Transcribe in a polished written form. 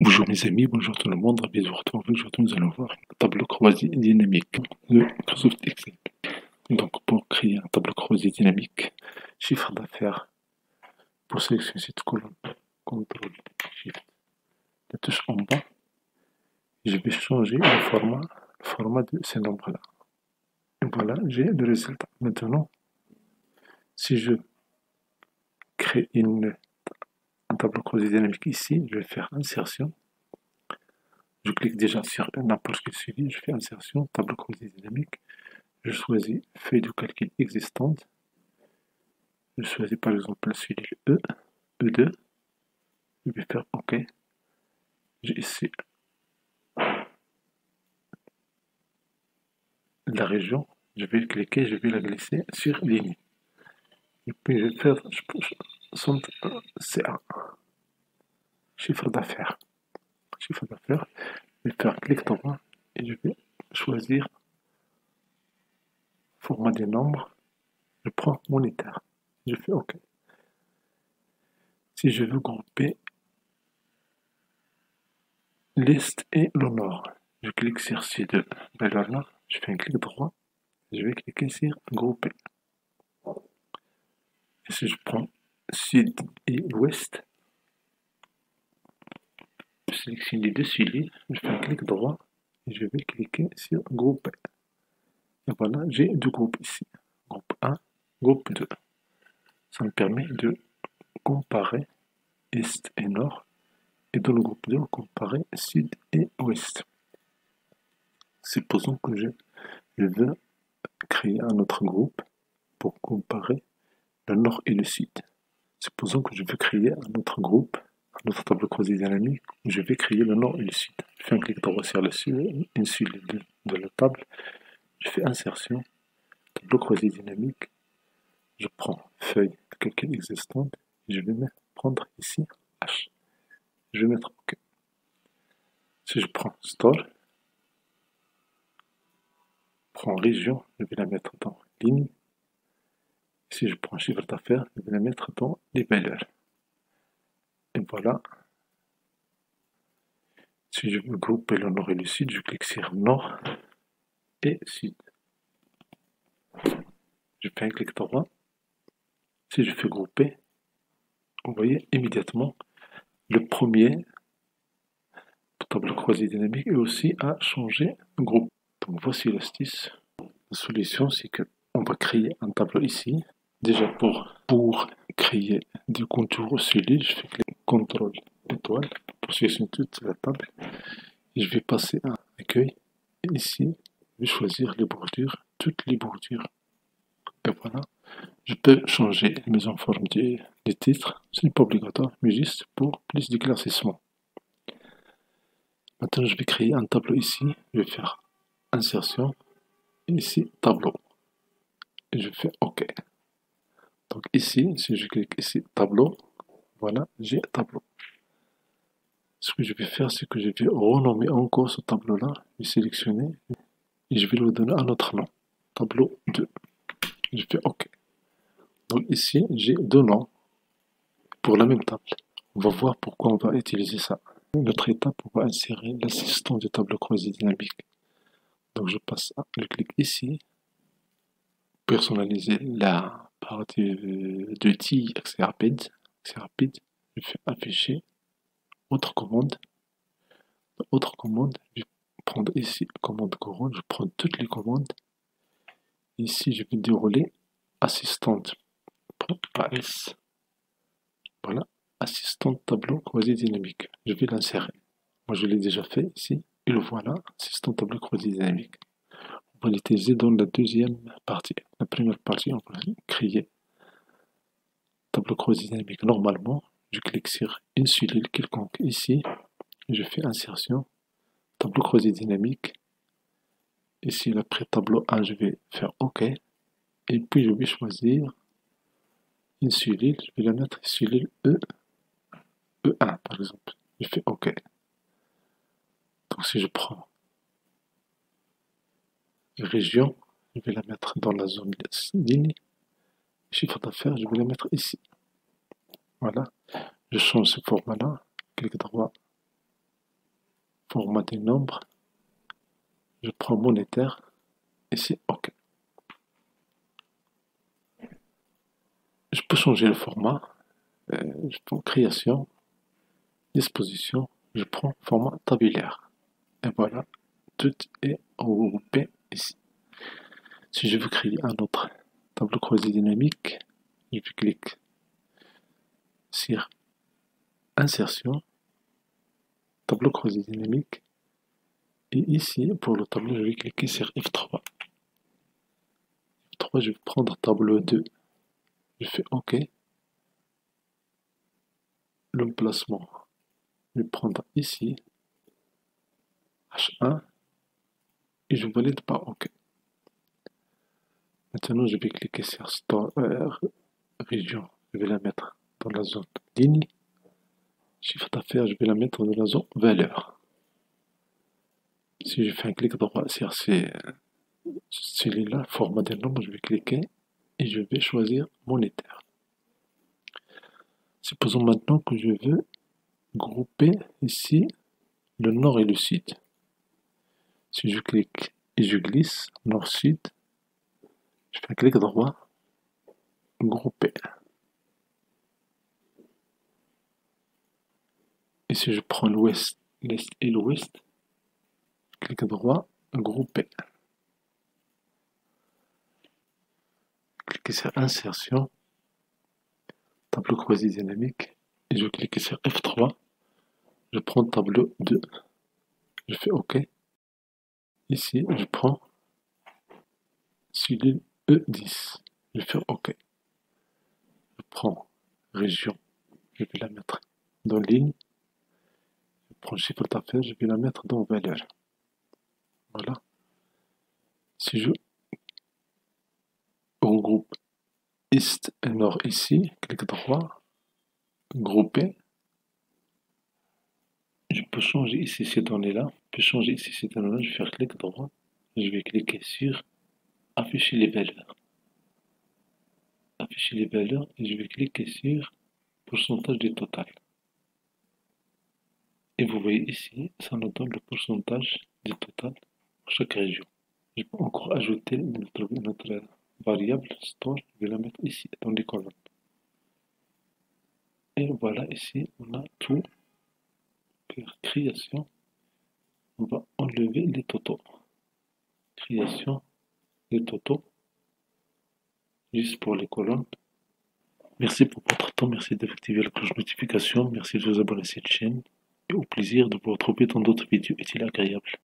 Bonjour mes amis, bonjour tout le monde, ravi de vous retrouver. Aujourd'hui nous allons voir un tableau croisé dynamique de Microsoft Excel. Donc pour créer un tableau croisé dynamique, chiffre d'affaires, pour sélectionner cette colonne, CTRL SHIFT, la touche en bas, je vais changer le format de ces nombres-là. Et voilà, j'ai le résultat. Maintenant, si je crée un tableau croisé dynamique ici, je vais faire insertion. Je clique déjà sur n'importe quel suivi, je fais insertion, tableau croisé dynamique. Je choisis feuille de calcul existante. Je choisis par exemple la cellule E, E2. Je vais faire OK. J'ai ici la région. Je vais cliquer, je vais la glisser sur ligne. Et puis je vais faire CA. Chiffre d'affaires. Chiffre d'affaires. Je vais faire clic droit et je vais choisir format des nombres. Je prends monétaire. Je fais OK. Si je veux grouper l'Est et le Nord, je clique sur ces deux valeurs-là, je fais un clic droit, je vais cliquer sur grouper. Et si je prends Sud et Ouest, je sélectionne les deux cellules, je fais un clic droit et je vais cliquer sur grouper. Et voilà, j'ai deux groupes ici, groupe 1, groupe 2. Ça me permet de comparer Est et Nord, et dans le groupe 2, comparer Sud et Ouest. Supposons que je veux créer un autre groupe pour comparer le Nord et le Sud. Supposons que je veux créer un autre groupe, un autre tableau croisé dynamique, où je vais créer le Nord et le Sud. Je fais un clic droit sur une cellule de la table, je fais insertion, tableau croisé dynamique, je prends feuille de calcul existante, et je vais prendre ici H. Je vais mettre OK. Si je prends Store, je prends région, je vais la mettre dans ligne. Si je prends chiffre d'affaires, je vais la mettre dans les valeurs. Et voilà. Si je veux grouper le Nord et le Sud, je clique sur Nord et Sud. Je fais un clic droit. Si je fais grouper, vous voyez immédiatement le premier tableau croisé dynamique et aussi à changer de groupe. Donc voici l'astuce. La solution, c'est que on va créer un tableau ici. Déjà pour créer des contours cellules, je fais clic CTRL étoile pour sélectionner toute la table. Et je vais passer à accueil. Et ici, je vais choisir les bordures, toutes les bordures. Et voilà. Je peux changer la mise en forme des titres, ce n'est pas obligatoire, mais juste pour plus d'éclaircissement. Maintenant, je vais créer un tableau ici. Je vais faire insertion, et ici tableau. Et je fais OK. Donc ici, si je clique ici tableau, voilà, j'ai tableau. Ce que je vais faire, c'est que je vais renommer encore ce tableau-là. Je vais sélectionner et je vais lui donner un autre nom. Tableau 2. Je fais OK. Donc ici, j'ai deux noms pour la même table. On va voir pourquoi on va utiliser ça. Notre étape, on va insérer l'assistant du tableau croisé dynamique. Donc je clique ici, personnaliser la partie de TI accès rapide. Je fais afficher, autre commande. Autre commande, je vais prendre ici commande couronne, je prends toutes les commandes. Ici, je vais dérouler assistante. AS. Voilà, assistante tableau croisé dynamique. Je vais l'insérer. Moi, je l'ai déjà fait ici. Et le voilà, assistant tableau croisé dynamique. On va l'utiliser dans la deuxième partie. La première partie, on va créer tableau croisé dynamique. Normalement, je clique sur une cellule quelconque ici. Et je fais insertion, tableau croisé dynamique. Ici, après tableau 1, je vais faire OK. Et puis, je vais choisir une cellule. Je vais la mettre cellule E1, par exemple. Je fais OK. Donc, si je prends région, je vais la mettre dans la zone ligne. Chiffre d'affaires, je vais la mettre ici. Voilà. Je change ce format-là. Clic droit. format des nombres, je prends monétaire, et c'est OK. Je peux changer le format, je prends création, disposition, je prends format tabulaire. Et voilà, tout est regroupé ici. Si je veux créer un autre tableau croisé dynamique, je clique sur insertion, tableau croisé dynamique, et ici pour le tableau je vais cliquer sur F3. F3 je vais prendre tableau 2, je fais OK. L'emplacement, je vais prendre ici H1 et je valide par OK. Maintenant je vais cliquer sur région, je vais la mettre dans la zone ligne. Chiffre d'affaires, je vais la mettre dans la zone valeur. Si je fais un clic droit sur celui-là, format des nombres, je vais cliquer et je vais choisir monétaire. Supposons maintenant que je veux grouper ici le nord et le sud. Si je clique et je glisse nord-sud, je fais un clic droit, grouper. Et si je prends l'ouest, l'est et l'ouest, clic droit, grouper. Cliquez sur insertion, tableau croisé dynamique, et je clique sur F3, je prends tableau 2, je fais OK. Ici, je prends cellule E10, je fais OK. Je prends région, je vais la mettre dans ligne. Je prends chiffre d'affaires, je vais la mettre dans valeur. Voilà. Si je regroupe Est et Nord ici, clic droit, grouper. Je peux changer ici ces données-là. Je peux changer ici ces données-là. Je vais faire clic droit. Je vais cliquer sur afficher les valeurs. Afficher les valeurs et je vais cliquer sur pourcentage du total. Et vous voyez ici, ça nous donne le pourcentage du total pour chaque région. Je peux encore ajouter notre variable store. Je vais la mettre ici dans les colonnes. Et voilà, ici, on a tout. Pour création, on va enlever les totaux. Création, les totaux, juste pour les colonnes. Merci pour votre temps, merci d'activer la cloche de notification, merci de vous abonner à cette chaîne et au plaisir de vous retrouver dans d'autres vidéos utiles et agréables.